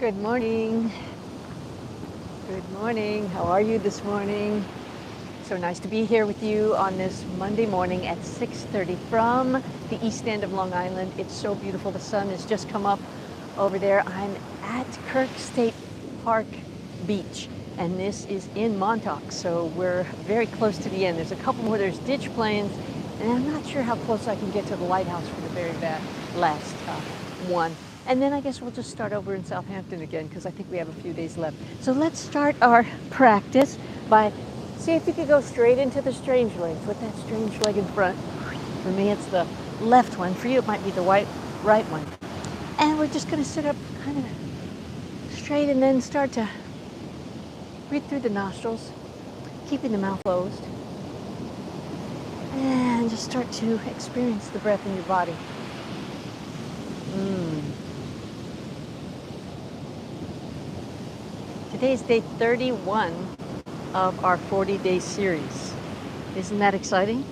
Good morning. Good morning. How are you this morning? So nice to be here with you on this Monday morning at 6:30 from the east end of Long Island. It's so beautiful. The sun has just come up over there. I'm at KIRK Park Beach, and this is in Montauk, so we're very close to the end. There's a couple more. There's ditch planes, and I'm not sure how close I can get to the lighthouse for the very last one. And then I guess we'll just start over in Southampton again because I think we have a few days left. So let's start our practice by see if you could go straight into the strange leg. Put that strange leg in front. For me, it's the left one. For you, it might be the right one. And we're just going to sit up kind of straight and then start to breathe through the nostrils, keeping the mouth closed. And just start to experience the breath in your body. Today is day 31 of our 40-day series. Isn't that exciting?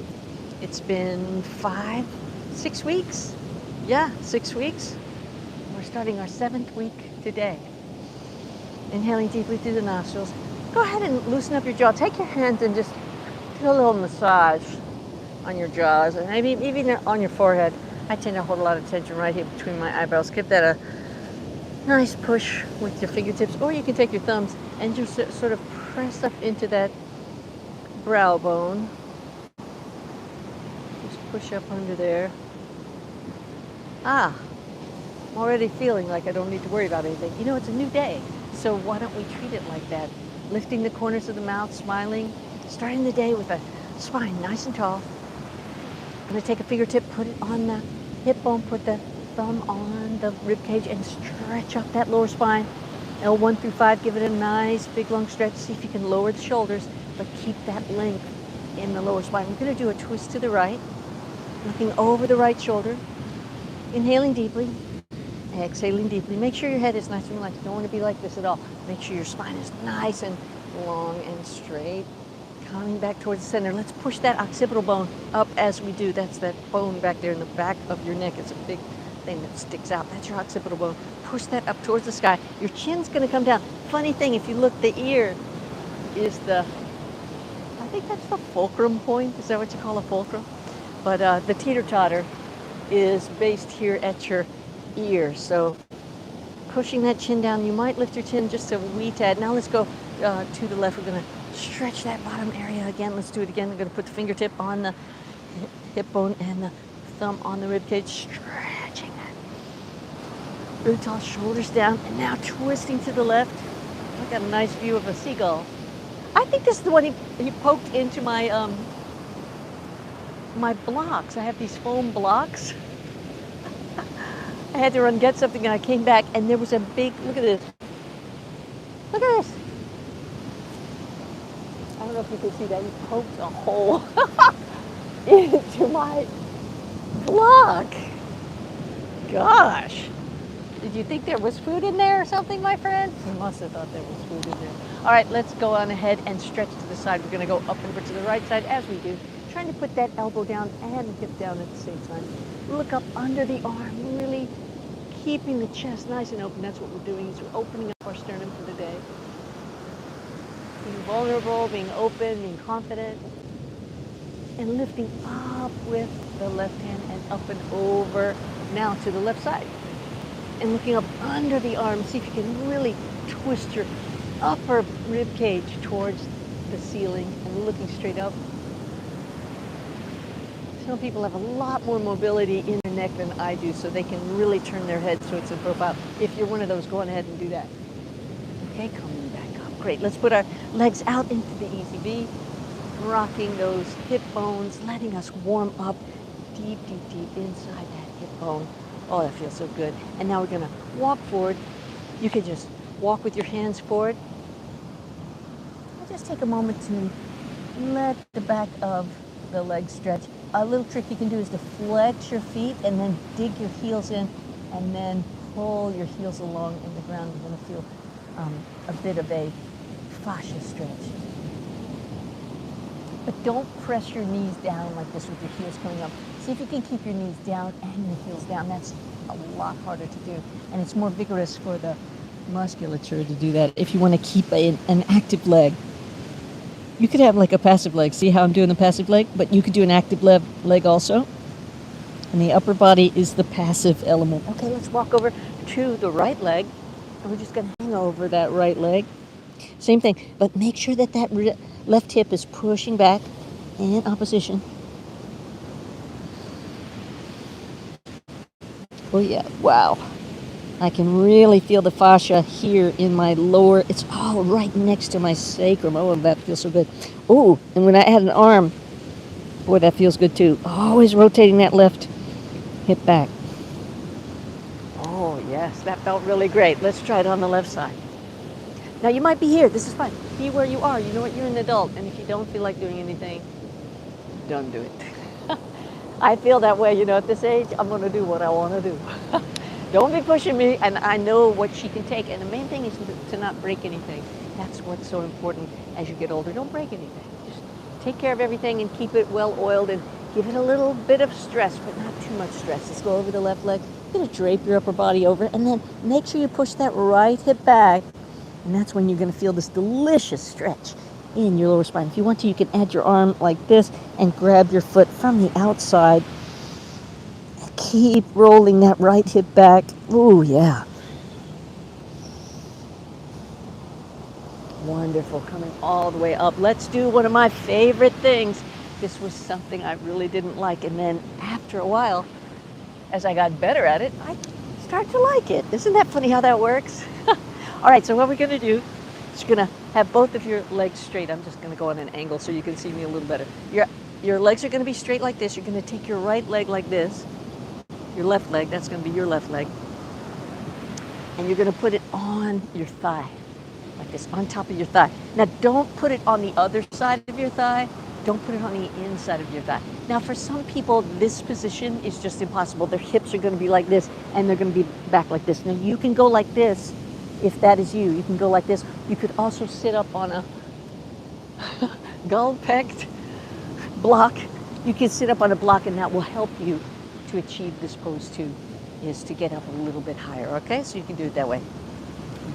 It's been 6 weeks? Yeah, 6 weeks. We're starting our 7th week today. Inhaling deeply through the nostrils. Go ahead and loosen up your jaw. Take your hands and just do a little massage on your jaws, and maybe even on your forehead. I tend to hold a lot of tension right here between my eyebrows. Give that a nice push with your fingertips, or you can take your thumbs and just sort of press up into that brow bone. Just push up under there. I'm already feeling like I don't need to worry about anything. You know, it's a new day, so why don't we treat it like that? Lifting the corners of the mouth, smiling, starting the day with a spine nice and tall. I'm going to take a fingertip, put it on the hip bone, put the thumb on the rib cage and stretch up that lower spine. L1 through 5, give it a nice big long stretch. See if you can lower the shoulders, but keep that length in the lower spine. We're going to do a twist to the right, looking over the right shoulder. Inhaling deeply, exhaling deeply. Make sure your head is nice and relaxed. You don't want to be like this at all. Make sure your spine is nice and long and straight. Coming back towards the center. Let's push that occipital bone up as we do. That's that bone back there in the back of your neck. It's a big thing that sticks out. That's your occipital bone. Push that up towards the sky. Your chin's going to come down. Funny thing, if you look, the ear is I think that's the fulcrum point. Is that what you call a fulcrum? But the teeter-totter is based here at your ear. So pushing that chin down, you might lift your chin just a wee tad. Now let's go to the left. We're going to stretch that bottom area again. Let's do it again. We're going to put the fingertip on the hip bone and the thumb on the rib cage, stretching that. Really tall, shoulders down, and now twisting to the left. I got a nice view of a seagull. I think this is the one he poked into my my blocks. I have these foam blocks. I had to run get something, and I came back, and there was a big, look at this. Look at this. I don't know if you can see that. He poked a hole into my block. Gosh. Did you think there was food in there or something, my friend? You must have thought there was food in there. All right, let's go on ahead and stretch to the side. We're going to go up over to the right side as we do. Trying to put that elbow down and hip down at the same time. Look up under the arm, really keeping the chest nice and open. That's what we're doing, is we're opening up our sternum for the day. Being vulnerable, being open, being confident, and lifting up with the left hand and up and over now to the left side. And looking up under the arm, see if you can really twist your upper rib cage towards the ceiling and looking straight up. Some people have a lot more mobility in their neck than I do, so they can really turn their head so it's in profile. If you're one of those, go on ahead and do that. Okay, coming back up. Great. Let's put our legs out into the easy V, rocking those hip bones, letting us warm up deep, deep, deep inside that hip bone. Oh, that feels so good. And now we're going to walk forward. You can just walk with your hands forward. And just take a moment to let the back of the legs stretch. A little trick you can do is to flex your feet and then dig your heels in and then pull your heels along in the ground. You're going to feel a bit of a fascia stretch. But don't press your knees down like this with your heels coming up. See if you can keep your knees down and your heels down. That's a lot harder to do. And it's more vigorous for the musculature to do that if you want to keep an active leg. You could have like a passive leg. See how I'm doing the passive leg? But you could do an active leg also. And the upper body is the passive element. Okay, let's walk over to the right leg. And we're just going to hang over that right leg. Same thing, but make sure that left hip is pushing back in opposition. Oh yeah, wow. I can really feel the fascia here in my lower, it's all right next to my sacrum. Oh, that feels so good. Oh, and when I add an arm, boy, that feels good too. Always rotating that left hip back. Oh yes, that felt really great. Let's try it on the left side. Now you might be here, this is fine. Be where you are, you know what, you're an adult, and if you don't feel like doing anything, don't do it. I feel that way, you know, at this age, I'm gonna do what I wanna do. Don't be pushing me, and I know what she can take. And the main thing is to not break anything. That's what's so important as you get older. Don't break anything. Just take care of everything and keep it well oiled and give it a little bit of stress, but not too much stress. Let's go over the left leg. You're gonna drape your upper body over, and then make sure you push that right hip back. And that's when you're gonna feel this delicious stretch in your lower spine. If you want to, you can add your arm like this and grab your foot from the outside. Keep rolling that right hip back. Ooh, yeah. Wonderful, coming all the way up. Let's do one of my favorite things. This was something I really didn't like, and then after a while, as I got better at it, I start to like it. Isn't that funny how that works? All right, so what we're gonna do is you're gonna have both of your legs straight. I'm just gonna go on an angle so you can see me a little better. Your legs are gonna be straight like this. You're gonna take your right leg like this. Your left leg, that's going to be your left leg. And you're going to put it on your thigh, like this, on top of your thigh. Now, don't put it on the other side of your thigh. Don't put it on the inside of your thigh. Now, for some people, this position is just impossible. Their hips are going to be like this, and they're going to be back like this. Now, you can go like this if that is you. You can go like this. You could also sit up on a gull-pecked block. You can sit up on a block, and that will help you to achieve this pose too, is to get up a little bit higher, okay? So you can do it that way.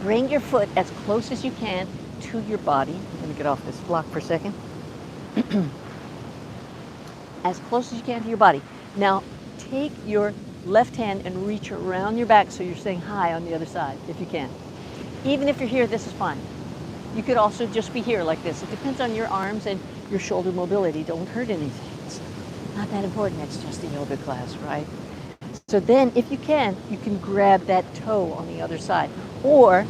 Bring your foot as close as you can to your body. I'm gonna get off this block for a second. As close as you can to your body. Now, take your left hand and reach around your back so you're staying high on the other side, if you can. Even if you're here, this is fine. You could also just be here like this. It depends on your arms and your shoulder mobility. Don't hurt anything. Not that important, it's just a yoga class, right? So then, if you can grab that toe on the other side. Or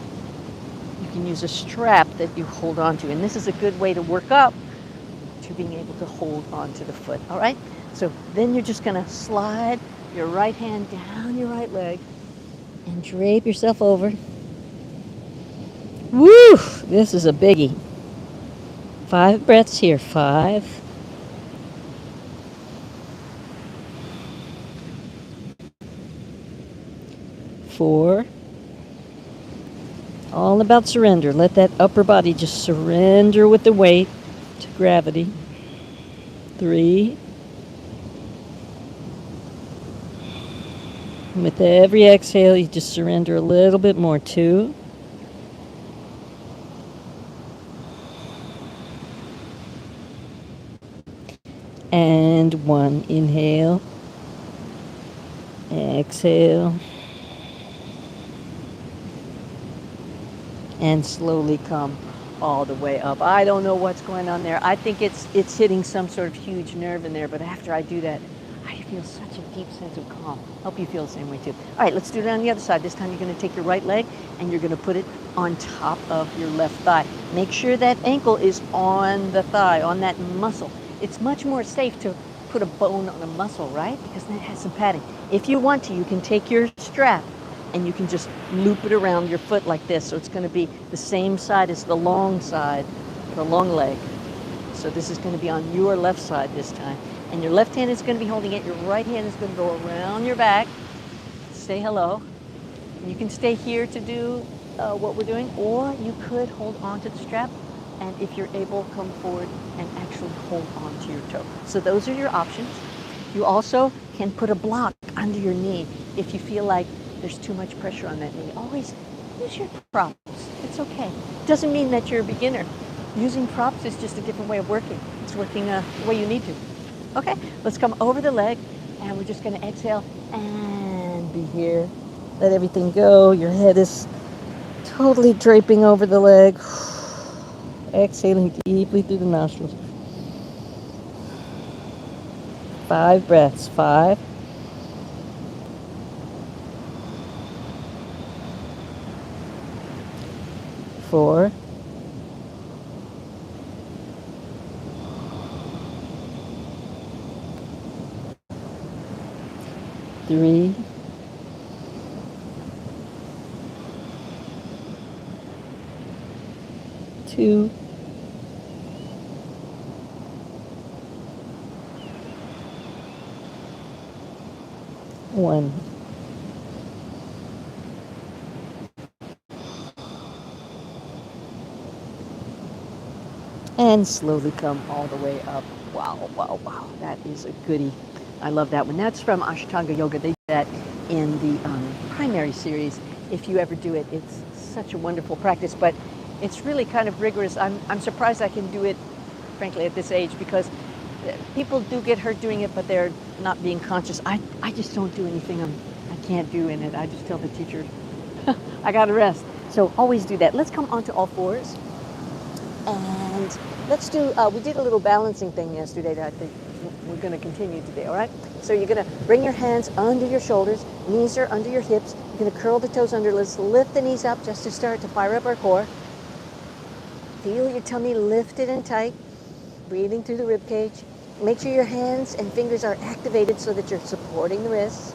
you can use a strap that you hold on to. And this is a good way to work up to being able to hold on to the foot, all right? So then you're just gonna slide your right hand down your right leg and drape yourself over. Woo! This is a biggie. 5 breaths here, 5. 4. All about surrender. Let that upper body just surrender with the weight to gravity. 3. With every exhale, you just surrender a little bit more. 2. And 1. Inhale. Exhale. And slowly come all the way up. I don't know what's going on there. I think it's hitting some sort of huge nerve in there, but after I do that, I feel such a deep sense of calm. Hope you feel the same way too. All right, let's do it on the other side. This time you're gonna take your right leg and you're gonna put it on top of your left thigh. Make sure that ankle is on the thigh, on that muscle. It's much more safe to put a bone on a muscle, right? Because then it has some padding. If you want to, you can take your strap and you can just loop it around your foot like this. So it's gonna be the same side as the long side, the long leg. So this is gonna be on your left side this time. And your left hand is gonna be holding it. Your right hand is gonna go around your back. Say hello. You can stay here to do what we're doing, or you could hold on to the strap, and if you're able, come forward and actually hold on to your toe. So those are your options. You also can put a block under your knee if you feel like there's too much pressure on that knee. Always use your props. It's okay. Doesn't mean that you're a beginner. Using props is just a different way of working. It's working the way you need to. Okay, let's come over the leg, and we're just going to exhale and be here. Let everything go. Your head is totally draping over the leg. Exhaling deeply through the nostrils. 5 breaths. 5. 4. 3. 2. 1. And slowly come all the way up. Wow, wow, wow. That is a goodie. I love that one. That's from Ashtanga Yoga. They do that in the primary series. If you ever do it, it's such a wonderful practice, but it's really kind of rigorous. I'm surprised I can do it, frankly, at this age, because people do get hurt doing it, but they're not being conscious. I just don't do anything I can't do in it. I just tell the teacher, I got to rest. So always do that. Let's come onto all fours. And let's do, we did a little balancing thing yesterday that I think we're going to continue today, all right? So you're going to bring your hands under your shoulders, knees are under your hips. You're going to curl the toes under. Let's lift the knees up just to start to fire up our core. Feel your tummy lifted and tight, breathing through the rib cage. Make sure your hands and fingers are activated so that you're supporting the wrists.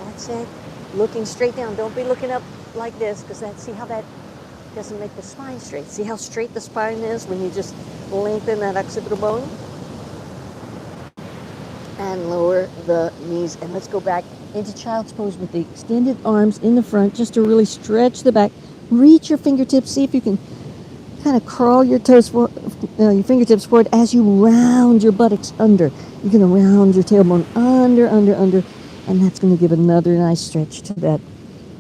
That's it. Looking straight down. Don't be looking up like this, because see how that doesn't make the spine straight. See how straight the spine is when you just lengthen that occipital bone? And lower the knees. And let's go back into child's pose with the extended arms in the front, just to really stretch the back. Reach your fingertips. See if you can kind of crawl your toes for, your fingertips forward as you round your buttocks under. You're going to round your tailbone under, and that's going to give another nice stretch to that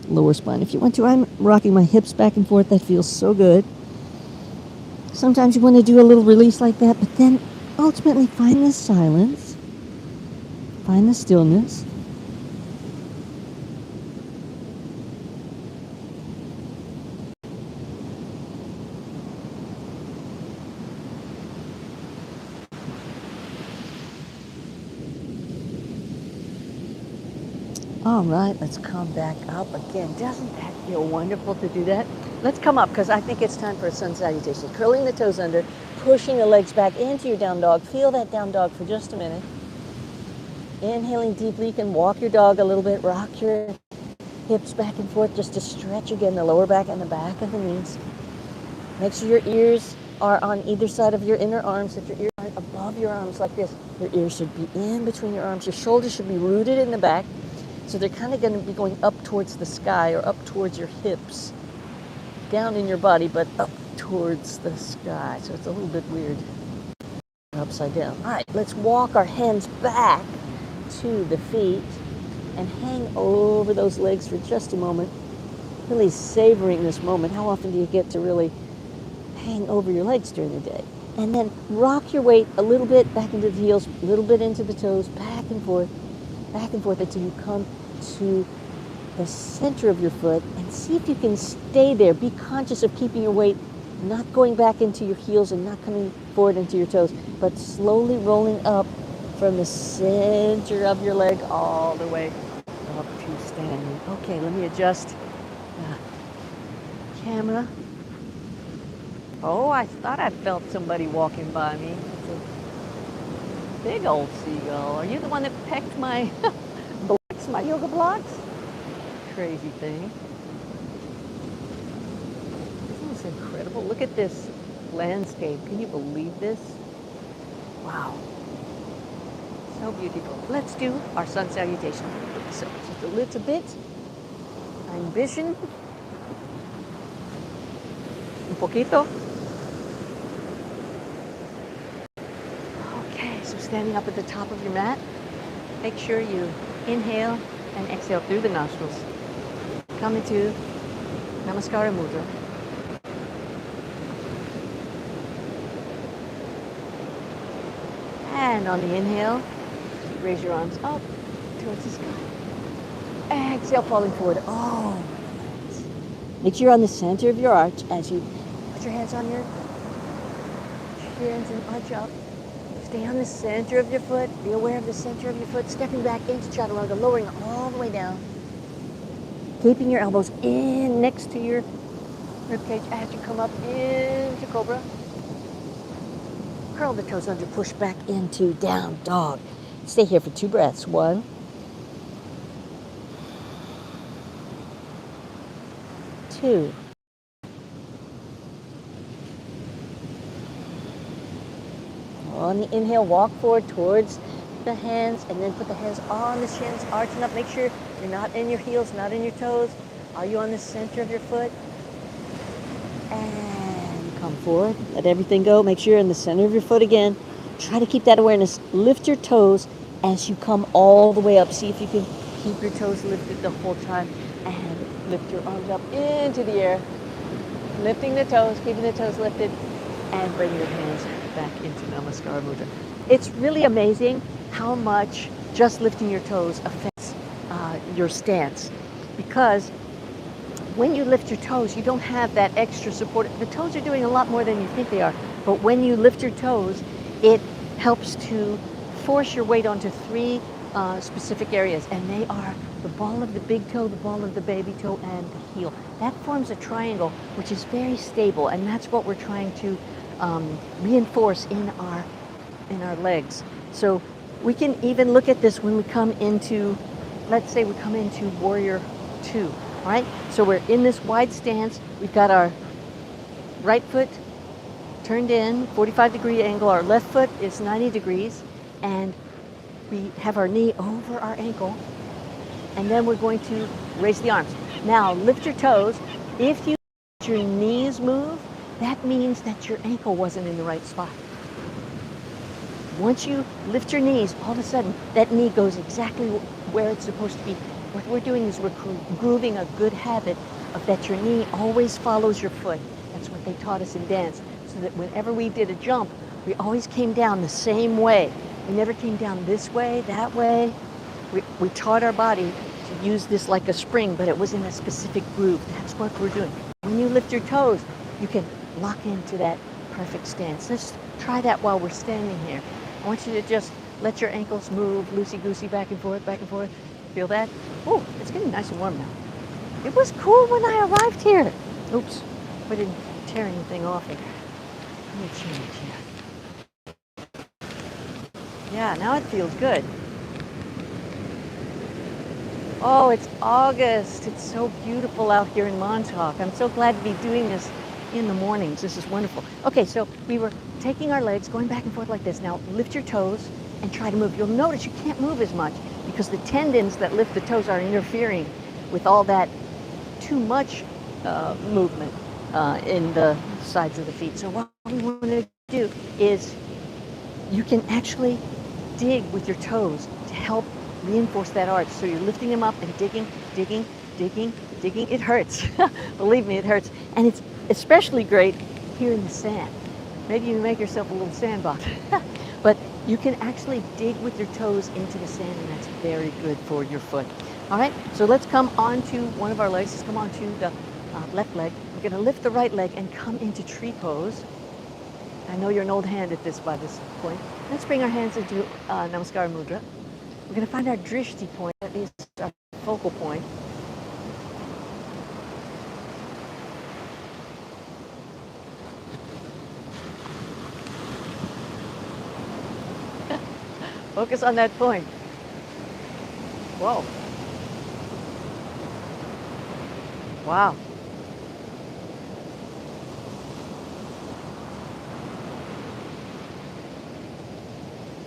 lower spine. If you want to, I'm rocking my hips back and forth. That feels so good. Sometimes you want to do a little release like that, but then ultimately find the silence, find the stillness. All right, let's come back up again. Doesn't that feel wonderful to do that? Let's come up, because I think it's time for a sun salutation. Curling the toes under, pushing the legs back into your down dog. Feel that down dog for just a minute. Inhaling deeply. You can walk your dog a little bit, rock your hips back and forth just to stretch again the lower back and the back of the knees. Make sure your ears are on either side of your inner arms. If your ears aren't above your arms like this, your ears should be in between your arms. Your shoulders should be rooted in the back. So they're kind of going to be going up towards the sky, or up towards your hips. Down in your body, but up towards the sky. So it's a little bit weird. Upside down. All right, let's walk our hands back to the feet and hang over those legs for just a moment. Really savoring this moment. How often do you get to really hang over your legs during the day? And then rock your weight a little bit back into the heels, a little bit into the toes, back and forth until you come to the center of your foot, and see if you can stay there. Be conscious of keeping your weight not going back into your heels and not coming forward into your toes, but slowly rolling up from the center of your leg all the way up to standing. Okay, let me adjust the camera. Oh, I thought I felt somebody walking by me. It's a big old seagull. Are you the one that pecked my blocks, my yoga blocks? Crazy thing. Isn't this incredible? Look at this landscape. Can you believe this? Wow. So beautiful. Let's do our sun salutation. So just a little bit. Ambition. Un poquito. Okay, so standing up at the top of your mat, make sure you inhale and exhale through the nostrils. Come into Namaskara Mudra. And on the inhale, raise your arms up towards the sky. Exhale, falling forward. Oh, make sure you're on the center of your arch as you put your hands on your shins and arch up. Stay on the center of your foot. Be aware of the center of your foot. Stepping back into chaturanga, lowering it all the way down. Keeping your elbows in next to your ribcage as you come up into cobra. Curl the toes under, push back into down dog. Stay here for 2 breaths. 1, 2. On the inhale, walk forward towards the hands and then put the hands on the shins, arching up. Make sure you're not in your heels, not in your toes. Are you on the center of your foot? And come forward. Let everything go. Make sure you're in the center of your foot again. Try to keep that awareness. Lift your toes as you come all the way up. See if you can keep your toes lifted the whole time. And lift your arms up into the air. Lifting the toes, keeping the toes lifted. And bring your hands back into Namaskara Mudra. It's really amazing how much just lifting your toes affects your stance, because when you lift your toes, you don't have that extra support. The toes are doing a lot more than you think they are, but when you lift your toes, it helps to force your weight onto 3 specific areas, and they are the ball of the big toe, the ball of the baby toe, and the heel. That forms a triangle, which is very stable, and that's what we're trying to reinforce in our legs. So we can even look at this when we come into, let's say we come into warrior 2, all right? So we're in this wide stance. We've got our right foot turned in, 45-degree angle. Our left foot is 90 degrees, and we have our knee over our ankle, and then we're going to raise the arms. Now lift your toes. If your knees move, that means that your ankle wasn't in the right spot. Once you lift your knees, all of a sudden, that knee goes exactly where it's supposed to be. What we're doing is we're grooving a good habit of that your knee always follows your foot. That's what they taught us in dance, so that whenever we did a jump, we always came down the same way. We never came down this way, that way. We taught our body to use this like a spring, but it was in a specific groove. That's what we're doing. When you lift your toes, you can lock into that perfect stance. Let's try that while we're standing here. I want you to just let your ankles move loosey-goosey back and forth, back and forth. Feel that? Oh, it's getting nice and warm now. It was cool when I arrived here. Oops, I didn't tear anything off here. Let me change here. Yeah, now it feels good. Oh, it's August. It's so beautiful out here in Montauk. I'm so glad to be doing this in the mornings. This is wonderful. Okay, so we were taking our legs, going back and forth like this. Now lift your toes and try to move. You'll notice you can't move as much because the tendons that lift the toes are interfering with all that too much movement in the sides of the feet. So what we want to do is you can actually dig with your toes to help reinforce that arch. So you're lifting them up and digging, digging, digging, digging. It hurts. Believe me, it hurts. And it's especially great here in the sand. Maybe you make yourself a little sandbox. But you can actually dig with your toes into the sand, and that's very good for your foot. All right, so let's come onto one of our legs. Let's come onto the left leg. We're going to lift the right leg and come into tree pose. I know you're an old hand at this by this point. Let's bring our hands into Namaskara Mudra. We're going to find our drishti point, that is our focal point. Focus on that point. Whoa. Wow.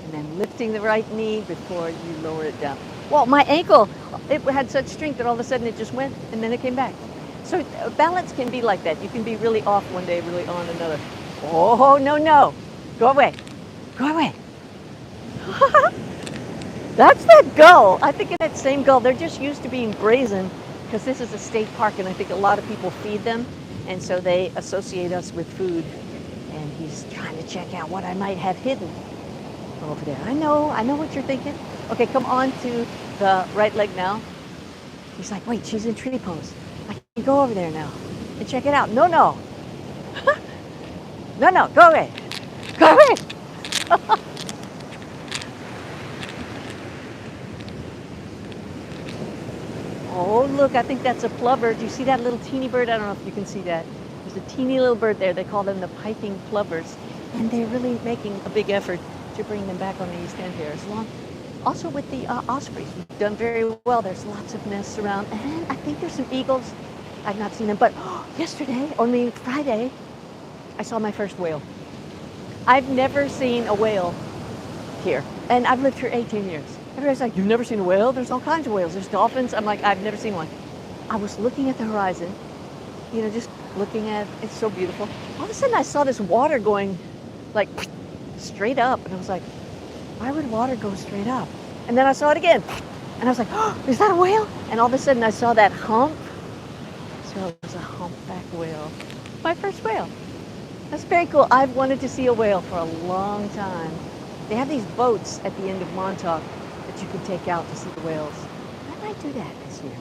And then lifting the right knee before you lower it down. Well, my ankle, it had such strength that all of a sudden it just went and then it came back. So balance can be like that. You can be really off one day, really on another. Oh, no, no. Go away. Go away. That's that gull. I think in that same gull, they're just used to being brazen because this is a state park, and I think a lot of people feed them, and so they associate us with food. And he's trying to check out what I might have hidden over there. I know what you're thinking. Okay, come on to the right leg now. He's like, wait, she's in tree pose. I can go over there now and check it out. No, no. No, no, go away. Go away. Oh, look, I think that's a plover. Do you see that little teeny bird? I don't know if you can see that. There's a teeny little bird there. They call them the piping plovers. And they're really making a big effort to bring them back on the East End here. Also with the ospreys, we've done very well. There's lots of nests around. And I think there's some eagles. I've not seen them, but yesterday, only Friday, I saw my first whale. I've never seen a whale here. And I've lived here 18 years. Everybody's like, you've never seen a whale? There's all kinds of whales. There's dolphins. I'm like, I've never seen one. I was looking at the horizon, just looking at, it's so beautiful. All of a sudden I saw this water going like straight up. And I was like, why would water go straight up? And then I saw it again. And I was like, oh, is that a whale? And all of a sudden I saw that hump. So it was a humpback whale. My first whale. That's very cool. I've wanted to see a whale for a long time. They have these boats at the end of Montauk that you can take out to see the whales. I might do that this year.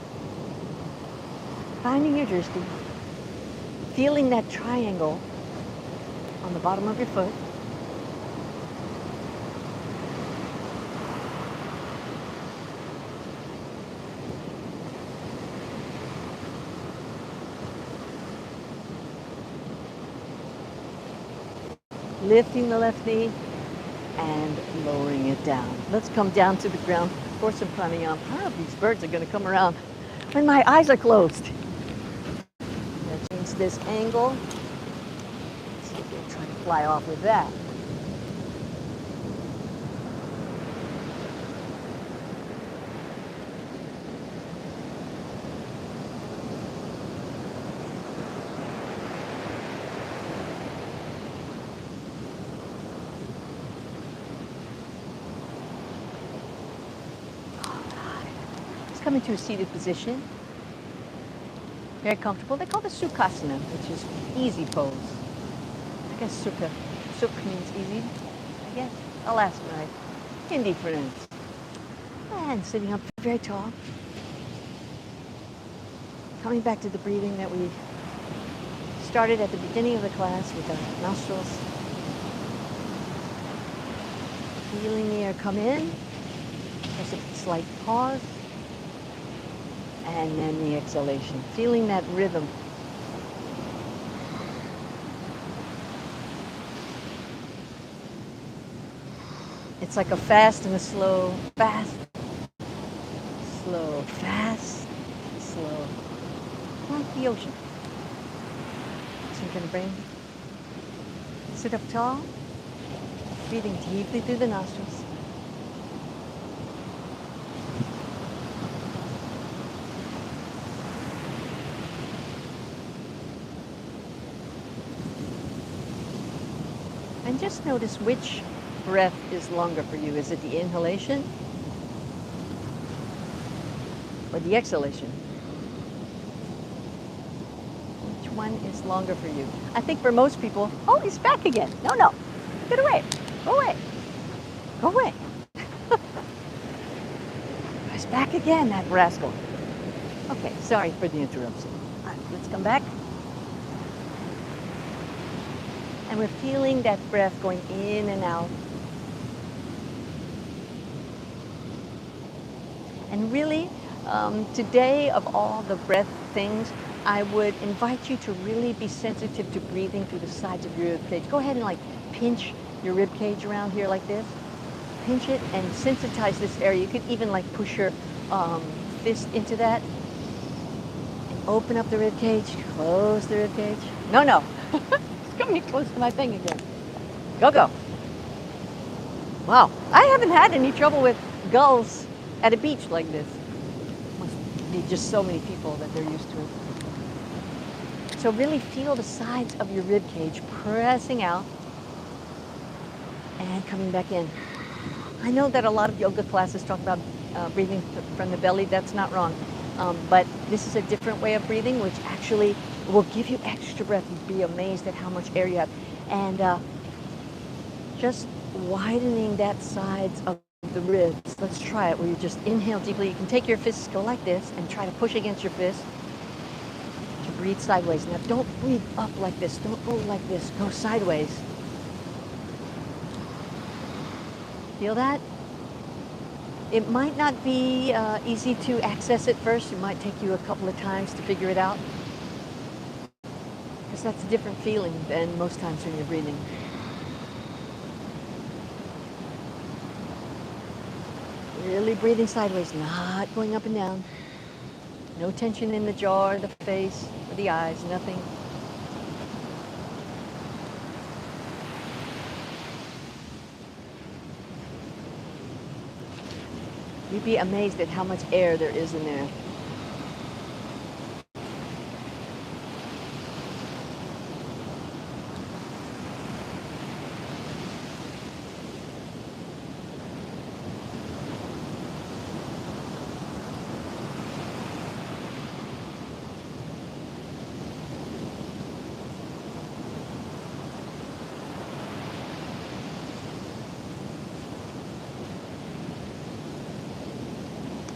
Finding your drishti, feeling that triangle on the bottom of your foot. Lifting the left knee and lowering it down. Let's come down to the ground for some pranayama. I don't know if these birds are going to come around when my eyes are closed. Let's change this angle. Let's see if they'll try to fly off with that. Come into a seated position. Very comfortable. They call this sukhasana, which is easy pose. I guess sukha. Sukh means easy. I guess. I'll ask my Hindi friends. And sitting up very tall. Coming back to the breathing that we started at the beginning of the class with the nostrils. Feeling the air come in. There's a slight pause. And then the exhalation, feeling that rhythm. It's like a fast and a slow, fast, slow, fast, slow. Like the ocean. So you're going to bring, sit up tall, breathing deeply through the nostrils. And just notice which breath is longer for you. Is it the inhalation or the exhalation? Which one is longer for you? I think for most people, oh, he's back again. No, no, get away, go away, go away. He's back again, that rascal. Okay, sorry for the interruption. All right, let's come back. And we're feeling that breath going in and out. And really, today of all the breath things, I would invite you to really be sensitive to breathing through the sides of your rib cage. Go ahead and like pinch your rib cage around here like this. Pinch it and sensitize this area. You could even like push your fist into that. And open up the rib cage, close the rib cage. No, no. Coming close to my thing again. Go, go. Wow, I haven't had any trouble with gulls at a beach like this. Must be just so many people that they're used to it. So really feel the sides of your rib cage pressing out and coming back in. I know that a lot of yoga classes talk about breathing from the belly. That's not wrong. But this is a different way of breathing, which actually will give you extra breath. You'd be amazed at how much air you have. And just widening that sides of the ribs. Let's try it, where you just inhale deeply. You can take your fists, go like this, and try to push against your fist to breathe sideways. Now, don't breathe up like this. Don't go like this. Go sideways. Feel that? It might not be easy to access at first. It might take you a couple of times to figure it out, because that's a different feeling than most times when you're breathing. Really breathing sideways, not going up and down. No tension in the jaw or the face or the eyes, nothing. You'd be amazed at how much air there is in there.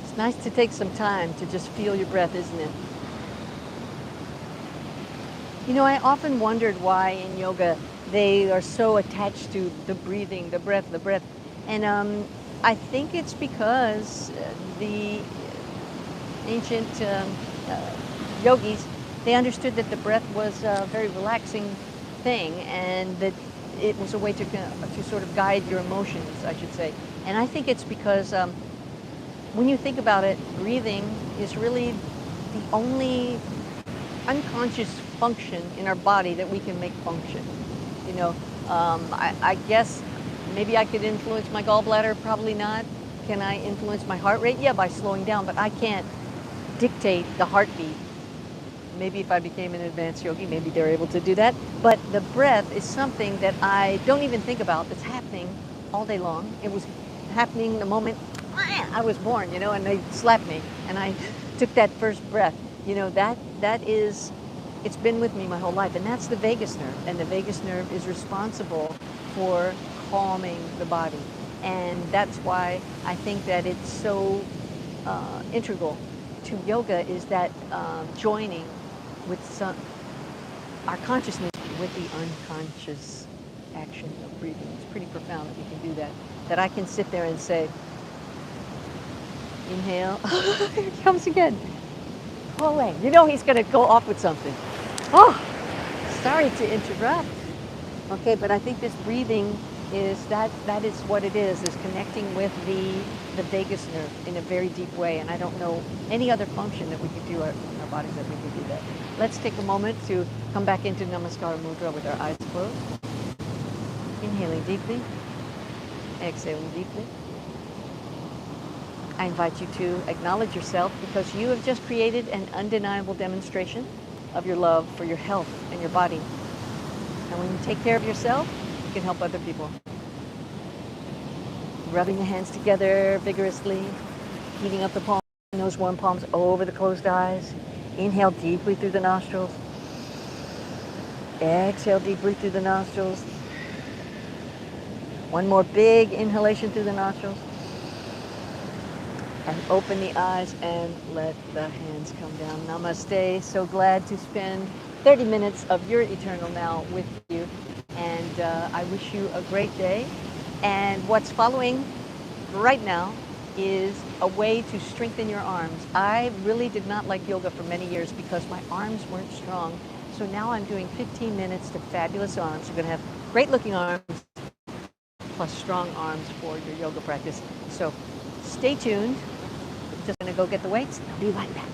It's nice to take some time to just feel your breath, isn't it? You know, I often wondered why in yoga they are so attached to the breathing, the breath, the breath. And I think it's because the ancient yogis, they understood that the breath was a very relaxing thing, and that it was a way to sort of guide your emotions, I should say. And I think it's because when you think about it, breathing is really the only unconscious function in our body that we can make function. You know, I guess maybe I could influence my gallbladder, probably not. Can I influence my heart rate? Yeah, by slowing down, but I can't dictate the heartbeat. Maybe if I became an advanced yogi, maybe they're able to do that. But the breath is something that I don't even think about. It's happening all day long. It was happening the moment I was born, you know, and they slapped me and I took that first breath. You know, that is, it's been with me my whole life, and that's the vagus nerve. And the vagus nerve is responsible for calming the body. And that's why I think that it's so integral to yoga, is that joining with our consciousness with the unconscious action of breathing. It's pretty profound that we can do that. That I can sit there and say, inhale, here it comes again. Go away. You know he's going to go off with something. Oh, sorry to interrupt. Okay, but I think this breathing is, that is what it is connecting with the vagus nerve in a very deep way. And I don't know any other function that we could do in our bodies that we could do that. Let's take a moment to come back into Namaskara Mudra with our eyes closed. Inhaling deeply, exhaling deeply. I invite you to acknowledge yourself, because you have just created an undeniable demonstration of your love for your health and your body. And when you take care of yourself, you can help other people. Rubbing the hands together vigorously, heating up the palms, those warm palms over the closed eyes. Inhale deeply through the nostrils. Exhale deeply through the nostrils. One more big inhalation through the nostrils. And open the eyes and let the hands come down. Namaste. So glad to spend 30 minutes of your eternal now with you. And I wish you a great day. And what's following right now is a way to strengthen your arms. I really did not like yoga for many years because my arms weren't strong. So now I'm doing 15 minutes to fabulous arms. You're going to have great looking arms plus strong arms for your yoga practice. So stay tuned. Just going to go get the weights. I'll be right back.